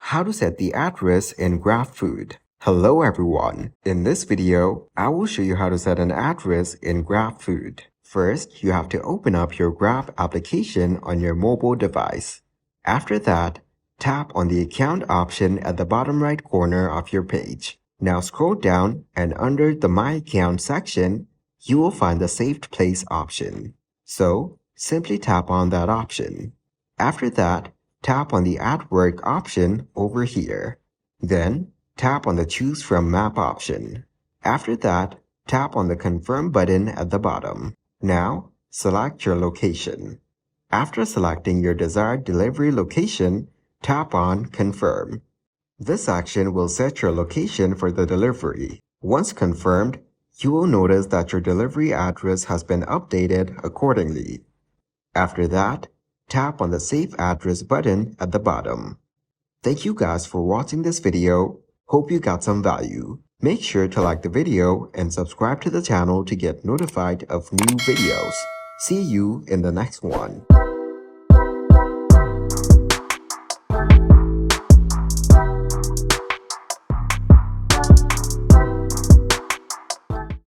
How to set the address in Grabfood. Hello everyone. In this video, I will show you how to set an address in Grabfood. First, you have to open up your Grab application on your mobile device. After that, tap on the account option at the bottom right corner of your page. Now scroll down and under the My Account section, you will find the Saved Place option. So, simply tap on that option. After that, tap on the At Work option over here. Then, tap on the Choose from Map option. After that, tap on the Confirm button at the bottom. Now, select your location. After selecting your desired delivery location, tap on Confirm. This action will set your location for the delivery. Once confirmed, you will notice that your delivery address has been updated accordingly. After that, tap on the Save Address button at the bottom. Thank you guys for watching this video. Hope you got some value. Make sure to like the video and subscribe to the channel to get notified of new videos. See you in the next one.